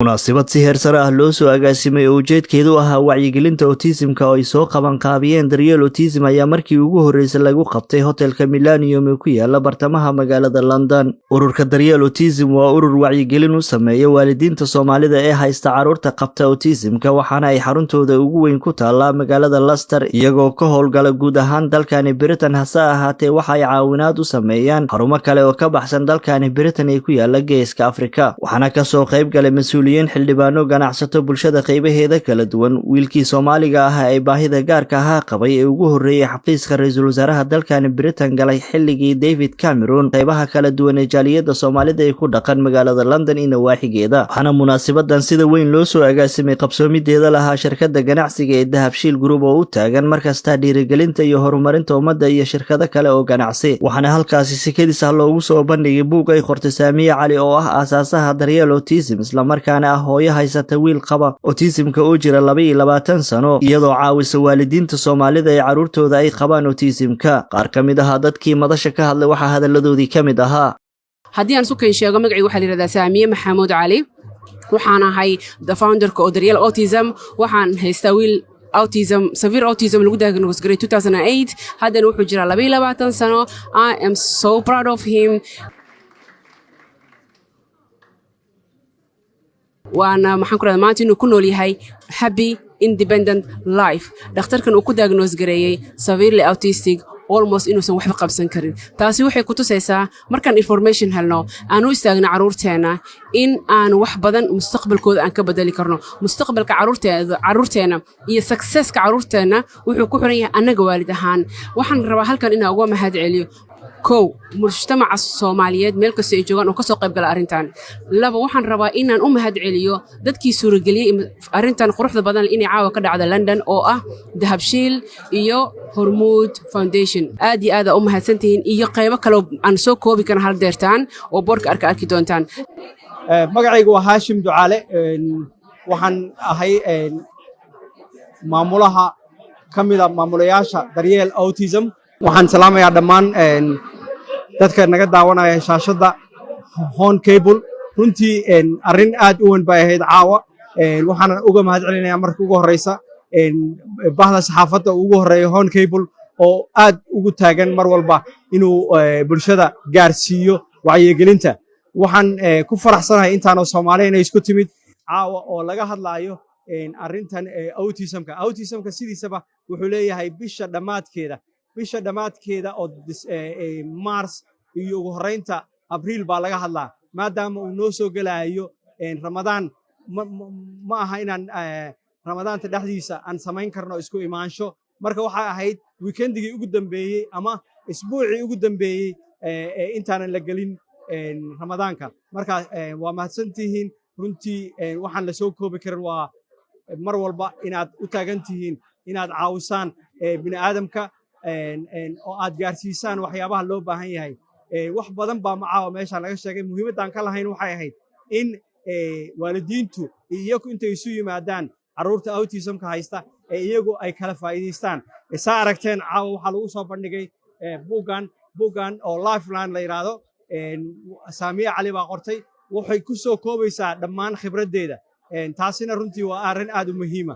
munaasabad si heer sare ah loo soo agaasimay oo ujeedkeedu ahaa wacyigelinta autism-ka oo ay soo qabanqaabiyeen daryeel autism ayaa markii ugu horreysay lagu qabtay hotelka Millennium ee ku yaala bartamaha magaalada London. Ururka daryeel autism waa urur wacyigelin u sameeya waalidiinta Soomaalida ee haysta carruurta qabta autism-ka waxaana ay xaruntooda ugu weyn ku taallaa magaalada Leicester iyagoo ka howlgala guud ahaan dalkani Britain hase ahaatee waxa ay caawinaad u sameeyaan xarumo kale oo ka baxsan dalkani Britain ee ku yaala Geeska Afrika. Waxaana ka soo qayb galay xildhibaano ganacsato bulshada qaybaheeda kala duwan wiilkii Soomaaliga ah ee baahida gaarka ah qabay ee ugu horeeyay xafiiska ra'iisul wasaaraha dalkani Britain galay xilligii David Cameron qaybaha kala duwan ee jaaliyada Soomaalida ee ku dhaqan magaalada London iyo waaxigeeda. Waxaana munaasabadan sida weyn loo soo agaasimay qabsoomideeda lahaa shirkadda ganacsiga ee Dahabshiil Group oo u taagan markasta dhiirigelinta iyo horumarinta ummadda iyo shirkado kale oo ganacsi. Waxaana halkaasi si kedis ah loogu soo bandhigay buug ay qortay Saamiye Cali oo ah aasaasaha daryeel autism isla markaana hooyo haysata wiil qaba autism-ka oo jira 22 sano iyadoo caawisa waalidiinta Soomaalida ee carruurtooda ay qabaan autism-ka. Qaar ka mid ah dadkii madasha ka hadlay waxa hadaladoodii ka mid ahaa haddii aan sukan sheego magacaygu waxa la yiraahdaa Saamiye Maxamuud Cali waxaan ahay the founder-ka oo daryeel autism waxaan haystaa wiil severe autism lagu diagnose garay 2008 haddana wuxuu jiraa 22 sano. I am so proud of him. waana maxaan ku radaa maanta inuu ku nool yahay happy independent life. dhakhtarkan uu ku diagnose gareeyay severely autistic almost inuusan waxba qabsan karin. taasi waxay ku tusaysaa markaan information helno aan u istaagno carruurteena in aan wax badan mustaqbalkooda aan ka bedeli karno. mustaqbalka carruurteena iyo successka carruurteena wuxuu ku xiran yahay annaga waalid ahaan. waxaan rabaa halkan inaan uga mahad celiyo kow mujtamaca Soomaaliyeed meel kasta ay joogaan oo ka soo qayb gala arrintan. laba waxaan rabaa inaan u mahad celiyo dadkii suurageliyay arrintan quruxda badan inay caawa ka dhacdo London oo ah Dahabshiil iyo Hormuud Foundation. aad iyo aad u mahadsantihiin iyo qaybo kale aan soo koobi karna hal deertaan oo boorka arki doontaan. magacaygu waa Haashim Ducaale waxaan ahay maamulaha kamida maamulayaasha daryeel autism. waxaan salaamayaa dhammaan dadka naga daawanaya shaashadda Hon Cable. runtii arrin aad u weyn bay ahayd caawa. waxaan uga mahad celinayaa marka ugu horeysa bahda saxaafadda ugu horeeya Hon Cable oo aad ugu taagan mar walba inuu bulshada gaarsiiyo wacyigelinta. waxaan ku faraxsanahay intaanoo Soomaaliya inay isku timid caawa oo laga hadlaayo arrintan autism-ka sidiisaba wuxuu leeyahay bisha dhammaadkeeda oo Mars iyo ugu horeynta Abriil baa laga hadlaa maadaama uu noo soo gelayo Ramadaan. ma aha inaan Ramadaanta dhexdiisa aan samayn karno isku imaansho. marka waxay ahayd weekendigii ugu dambeeyey ama isbuucii ugu dambeeyey intaanan la gelin Ramadaanka. marka waa mahadsantihiin runtii waxaan la soo koobi karin waa mar walba inaad u taagan tihiin inaad caawisaan bini'aadamka oo aad gaarsiisaan waxyaabaha loo baahan yahay. wax badan baa macaawa meesha laga sheegay. muhiimadaan ka lahayn waxay ahayd in waalidiintu iyagu intay isu yimaadaan carruurta autism-ka haysta iyagu ay kala faa'iidaystaan. saa aragteen caawa waxaa lagu soo bandhigay buuggan oo Lifeline la yiraahdo. Saamiye Cali baa qortay. waxay ku soo koobaysaa dhammaan khibraddeeda. taasina runtii waa arrin aad u muhiima.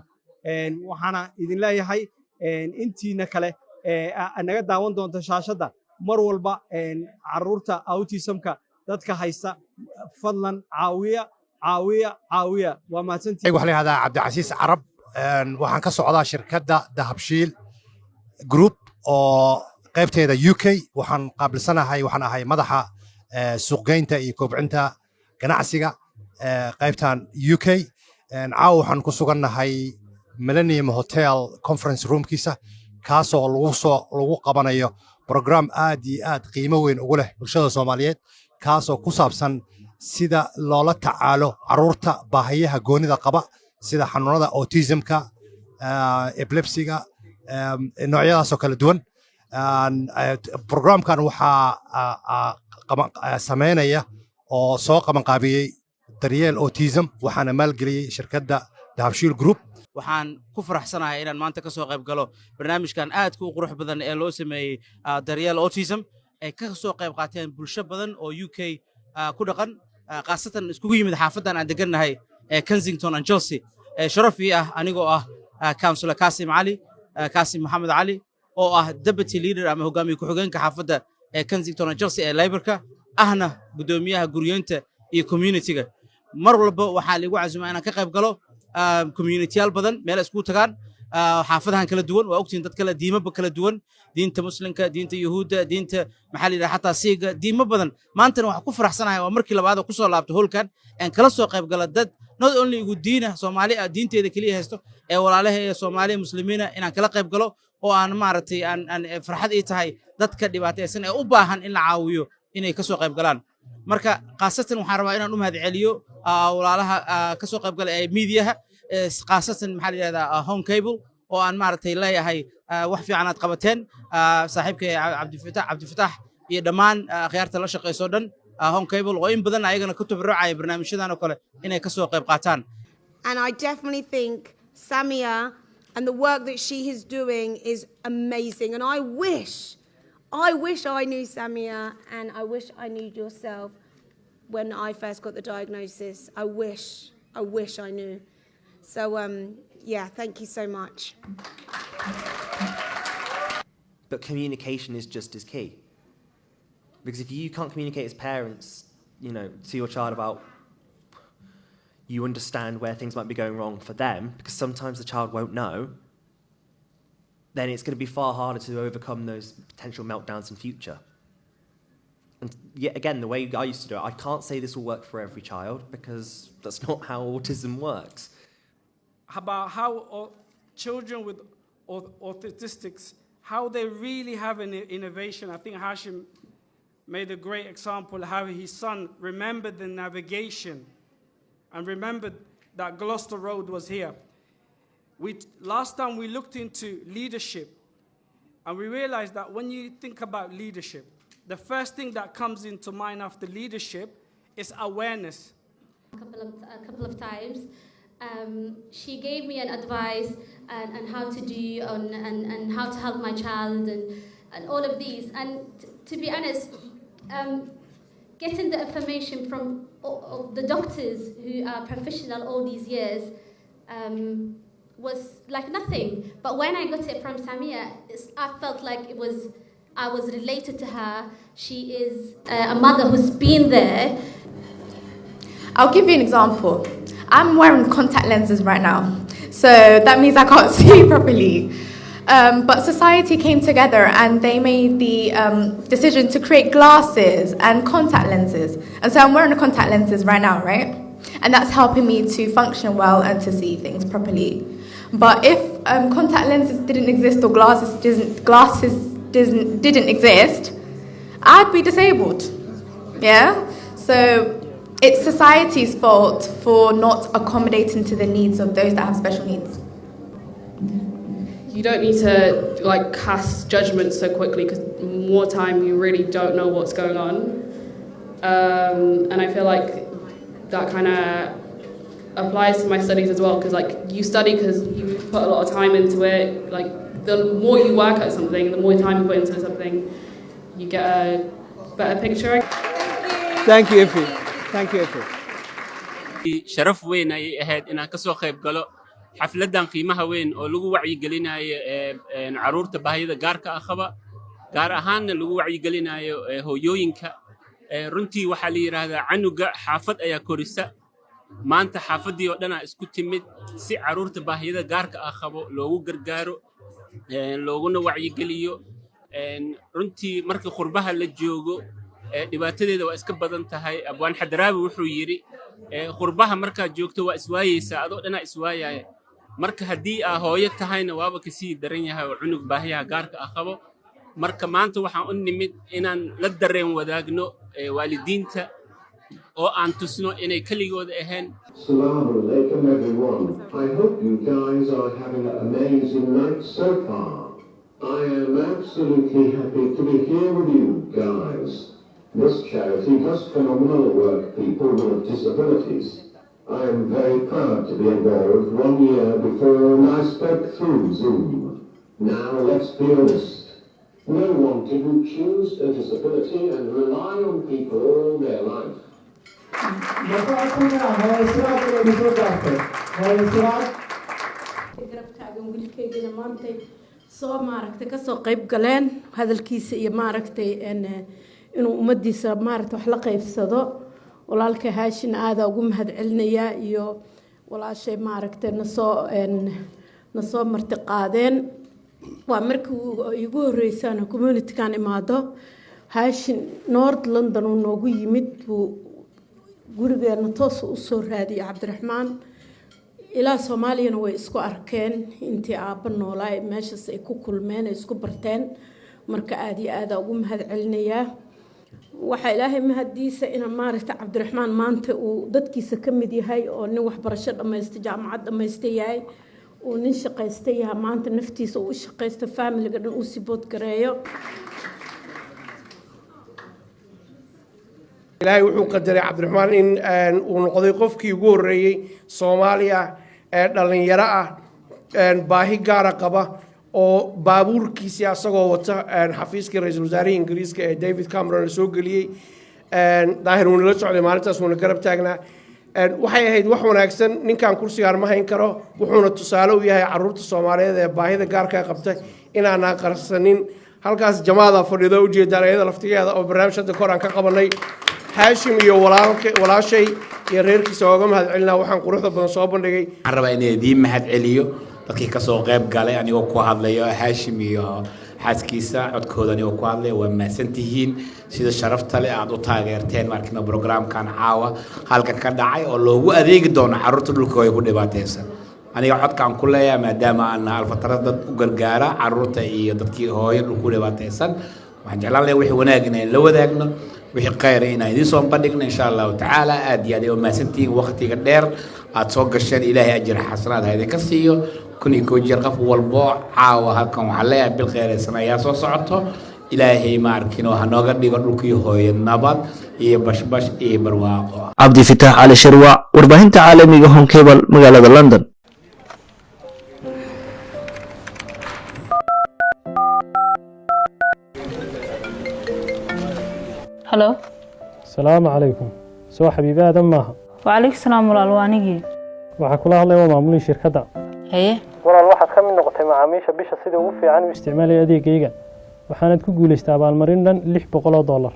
waxaana idin leeyahay intiina kale naga daawan doonta shaashadda mar walba carruurta autism-ka dadka haysta fadlan caawiya. waa mahadsantihiin. waxaa la yidhahdaa Cabdicasiis Carab. waxaan ka socdaa shirkadda Dahabshiil Group oo qaybteeda UK. waxaan ahay madaxa suuqgeynta iyo kobcinta ganacsiga qaybtan UK. caawa waxaan ku sugannahay Millennium Hotel Conference Roomkiisa kaasoo lagu qabanayo program aad iyo aad qiimo weyn ugu leh bulshada Soomaaliyeed kaasoo ku saabsan sida loola tacaalo carruurta baahiyaha goonida qaba sida xanuunada autism-ka epilepsiga noocyadaasoo kala duwan. programkan waxaa sameynaya oo soo qabanqaabiyey daryeel autism waxaana maalgeliyey shirkadda Dahabshiil Group. waxaan ku faraxsanahay inaan maanta ka soo qayb galo barnaamijkan aadka u qurux badan ee loo sameeyey daryeel autism ay ka soo qayb qaateen bulsho badan oo UK ku dhaqan khaasatan iskugu yimid xaafadan aan degannahay Kensington and Chelsea sharaf ii ah anigoo ah councilor Kasim Mohamed Ali oo ah deputy leader ama hogaamiye ku-xigeenka xaafadda Kensington and Chelsea ee Labourka ahna gudoomiyaha guryeynta iyo community-ga mar walba waxaa lagu casuumaa inaan ka qayb galo community-yaal badan meel isku tagaan xaafadahan kala duwan waa ogtiin dad kala diimaba kala duwan diinta muslimka diinta yahuudda diinta maxaa la yiraahdaa xataa siiga diimo badan maantana waxaan ku faraxsanahay waa markii labaad oo ku soo laabto holkan aan kala soo qayb gala dad not only ugu diina Soomaali diinteeda kaliya haysto ee walaalaha ee Soomaali muslimiina inaan kala qayb galo oo aan maaragtay aan farxad ii tahay dadka dhibaataysan ee u baahan in la caawiyo inay ka soo qayb galaan marka qaasatan waxaan rabaa inaan u mahadceliyo walaalaha ka soo qayb gala ee meediyaha qaasatan maxaa la yiraahdaa home cable oo aan maaragtay leeyahay wax fiican aad qabateen saaxiibkay Cabdifatax iyo dhammaan khiyaarta la shaqeyso dhan home cable oo in badan ayagana ku tabarucay barnaamijyadan oo kale inay ka soo qayb qaataan. And I definitely think Samia and the work that she is doing is amazing, and I wish I knew Samia, and I wish I knew yourself when I first got the diagnosis. I wish I knew. So yeah, thank you so much. But communication is just as key. Because if you can't communicate as parents, you know, to your child about you understand where things might be going wrong for them, because sometimes the child won't know, then it's going to be far harder to overcome those potential meltdowns in future. And yet again, the way I used to do it, I can't say this will work for every child, because that's not how autism works. About how children with autistics, how they really have an innovation. I think Hashim made a great example how his son remembered the navigation and remembered that Gloucester Road was here. Last time we looked into leadership, and we realized that when you think about leadership, the first thing that comes into mind after leadership is awareness. A couple of times. She gave me an advice and how to do and how to help my child and all of these. And to be honest, getting the information from the doctors who are professional all these years was like nothing. But when I got it from Samia, I felt like I was related to her. She is a mother who's been there. I'll give you an example. I'm wearing contact lenses right now, so that means I can't see properly. But society came together and they made the decision to create glasses and contact lenses. And so I'm wearing the contact lenses right now, right? And that's helping me to function well and to see things properly. But if contact lenses didn't exist or glasses didn't exist, I'd be disabled. Yeah? So it's society's fault for not accommodating to the needs of those that have special needs. You don't need to like cast judgment so quickly because more time you really don't know what's going on. And I feel like that kind of applies to my studies as well because like you study because you put a lot of time into it. Like the more you work at something, the more time you put into something, you get a better picture. Thank you, Effie. Thank you, Effie. sharaf weyn ay ahayd inaan ka soo qayb galo xafladan qiimaha weyn oo lagu wacyi gelinayo caruurta baahida gaarka ah qaba gaar ahaan lagu wacyi gelinayo hooyooyinka runtii waxa la yiraahdaa canuga xaafad ayaa korisa maanta xaafadii oo dhan isku timid si caruurta baahida gaarka ah qabo loogu gargaaro looguna wacyi geliyo runtii markii qurbaha la joogo dhibaatadeeda waa iska badan tahay abwaan xadaraabi wuxuu yiri qurbaha marka joogto waa iswaayaysa adoo dhana iswaayay marka hadii aa hooyo tahayna waaba ka sii daran yahay oo cunug baahiyaha gaarka ah qabo marka maanta waxaan u nimid inaan la dareen wadaagno waalidiinta oo aan tusno inay kaligooda ahayn. Assalamu alaikum everyone. I hope you guys are having an amazing night so far. I am absolutely happy to be here with you guys. This charity does phenomenal work for people with disabilities. I am very proud to be involved 1 year before I spoke through Zoom. Now let's be honest. No one can choose a disability and rely on people all their life. garabkaagan wiilkaygana maantay soo maaragtay kasoo qayb galeen hadalkiisa iyo maaragtay inuu ummadiisa maaragtay wax la qaybsado walaalka haashin aada ugu mahadcelinayaa iyo walaashay maaragtay nasoo marti qaadeen waa markii igu horeysaan communitykan imaado haashin North London uu noogu yimid buu gurigeena toos u soo raadiyay Cabdiraxmaan ilaa Soomaaliyana way isku arkeen intii aabba noolaa meeshaas ay ku kulmeen isku barteen marka aad iyo aad ugu mahadcelinayaa waxa ilaahay mahadiisa in maaragtay Cabdiraxmaan maanta uu dadkiisa ka mid yahay oo nin waxbarasho dhameystay jaamacad dhameystay yahay oo nin shaqaystay yahay maanta naftiisa uu shaqaysto family-ga dhan uu support gareeyo ilaahay wuxuu qadaray Cabdiraxmaan in uu noqday qofkii ugu horeeyay Soomaaliya ee dhalinyaro ah baahi gaar ah qaba oo baabuurkiisa asagoo wata xafiiska ra'iisul wasaaraha Ingiriiska ee David Cameron soo galiyay daahir uu la socday maalintaas uu garab taagnaa waxay ahayd wax wanaagsan ninkan kursiga ma hayn karo wuxuuna tusaale u yahay carruurta Soomaaliyeed ee baahida gaarka ah qabta inaan qarsanin halkaas jamaada fadhido u jeedaan ayada laftigeeda oo barnaamijka kor aan ka qabanay Haashim iyo walaashay iyo reerkiisa uga mahadcelinaa waxaan quruxda badan soo bandhigay waxaan rabaa inaan idin mahadceliyo dadkii ka soo qayb galay anigoo ku hadlayo Haashim iyo xaaskiisa codkooda anigoo ku hadlayo waa mahadsantihiin sida sharafta leh aad u taageerteen markina programkan caawa halkan ka dhacay oo loogu adeegi doono carruurta dhulka ay ku dhibaataysan aniga codkaan ku leeyahay maadaama aan alfatara dad u gargaara carruurta iyo dadkii hooyo dhulka ku dhibaataysan waxaan jeclaan lahaa wixii wanaag inaan la wadaagno wixii khayr inaan idin soo bandhigno insha Allah taala aad iyo aad u mahadsantihiin waqtiga dheer aad soo gasheen ilaahay ajir xasanaad ha idinka siiyo kuni ko jir qof walbo caawa halkan waxa leeyahay bil khayr ayaa soo socoto ilaahay ma arkino ha nooga dhigo dhulkii hooyo nabad iyo bashbash iyo barwaaqo Cabdi Fitaax Ali Shirwa warbaahinta caalamiga Home Cable magaalada London. Hello. السلام عليكم. سو حبيبي هذا ما. وعليك السلام ورحمة الله وبركاته. waxaa kula hadlaya maamulka shirkadda. Haye. Walaal waxaad ka mid noqotay macaamiisha bisha sida ugu fiican u isticmaalay adeegayga. waxaanad ku guuleystay abaalmarin dhan $600.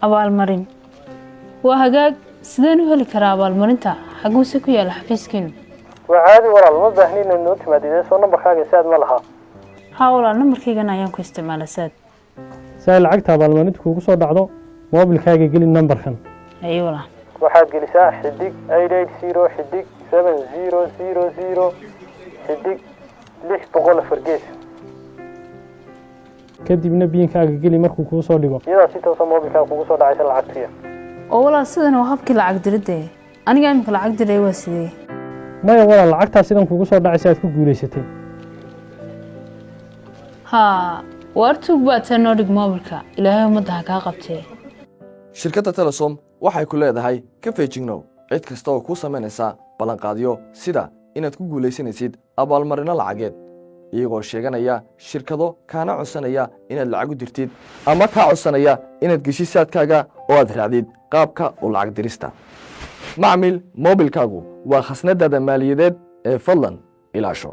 Abaalmarin. Waa hagaag sideen u heli karaa abaalmarinta? Xaguuse ku yaala xafiiskiina? Waa caadi walaal ma baahnin inaad noo timaadid soo nambarkaaga saad ma laha. Haa walaal nambarkaygan ayaan ku isticmaalay saad. Saa lacagta abaalmarinta kugu soo dhacdo moobilkaaga geli nambarkan. Haye walaal. waxaad gelisaa xidig 880 xidig 7000 xidig 600 fargees kadibna biinkaaga geli markuu kuu soo dhigo iyadoo si toos ah moobilkaaga kugu soo dhacaysa lacagtiya oo walaal sidan waa habkii lacag diridda aniga imika lacag diray waa sidee maya walaal lacagtaa sidan kugu soo dhacaysa aad ku guuleysatay haa wartug baad noo dhig moobilka ilaahay ummadda kaa qabtee shirkadda Telesom waxay ku leedahay ka feejignow cid kasta oo ku sameynaysa ballanqaadyo sida inaad ku guuleysanaysid abaalmarino lacageed iyagoo sheeganaya shirkado kaana codsanaya inaad lacag u dirtid ama ka codsanaya inaad geshisaadkaaga oo aad raacdid qaabka u lacag dirista macmiil moobilkaagu waa khasnadaada maaliyadeed ee fadlan ilaasho